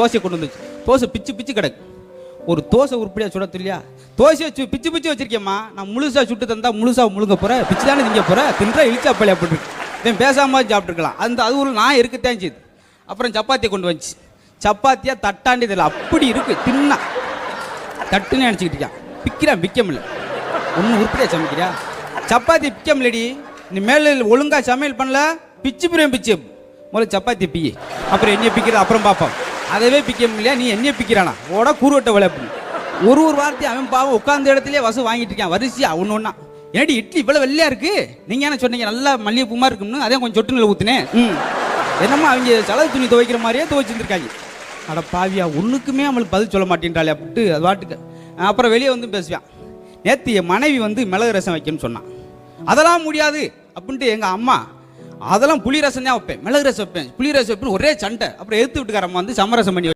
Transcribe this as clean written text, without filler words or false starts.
தோசை கொண்டு வந்துச்சு. தோசை பிச்சு பிச்சு கிடக்கு. ஒரு தோசை உருப்படியாக சுட தெரியலையா? தோசையை பிச்சு பிச்சு வச்சிருக்கேம்மா. நான் முழுசாக சுட்டு தந்தா முழுசாக முழுங்க போகிறேன், பிச்சு தானே திங்க போகிறேன், தின்றா இழிச்சா பள்ளி அப்படிருக்கு. இவன் பேசாமல் சாப்பிட்டுருக்கலாம். அது ஒரு நான் இருக்கத்தான் செய்யுது. அப்புறம் சப்பாத்தியை கொண்டு வந்துச்சு. சப்பாத்தியாக தட்டாண்டி இதில் அப்படி இருக்குது. தின்னா தட்டுன்னு நினச்சிக்கிட்டு இருக்கான். பிக்கிறான், பிக்க முடியல. ஒன்றும் உருப்படியாக சமைக்கிறியா? சப்பாத்தி பிக்க முடியலடி. நீ மேலே ஒழுங்காக சமையல் பண்ணல, பிச்சு பிரியம் பிச்சு. முதல்ல சப்பாத்தி பிய், அப்புறம் எண்ணெய் பிக்கிறது அப்புறம் பார்ப்போம். அதவே பிக்க முடியல, நீ எண்ணெய் பிக்கிறானா? ஓட கூறுவட்ட விளையாப்பு. ஒரு வார்த்தையும் அவன் பாவம் உட்கார்ந்த இடத்துலயே வசு வாங்கிட்டு இருக்கான். வரிசையா ஒன்று ஒன்றா. ஏடி இட்லி இவ்வளோ வெள்ளையா இருக்கு, நீங்கள் என்ன சொன்னீங்க? நல்லா மல்லிகைப்பூமா இருக்குன்னு அதே கொஞ்சம் சொட்டுனில் ஊற்றுனேன். என்னம்மா அவங்க செலவு துணி துவைக்கிற மாதிரியே துவைச்சிருந்துருக்காங்க. அட பாவியா, ஒன்றுக்குமே அவளுக்கு பதில் சொல்ல மாட்டேன்றாளே அப்படின்ட்டு அது வாட்டுக்கு. அப்புறம் வெளியே வந்து பேசுவான். நேற்று என் மனைவி வந்து மிளகு ரசம் வைக்கணும்னு சொன்னான். அதெல்லாம் முடியாது அப்படின்ட்டு எங்கள் அம்மா, அதெல்லாம் புளி ரசம் தான் வைப்பேன், மிளகு ரசம் வைப்பேன், புளி ரசம் வைப்பேன் ஒரே சண்டை. அப்புறம் எடுத்து விட்டுக்காரம்மா வந்து சமரசம் பண்ணி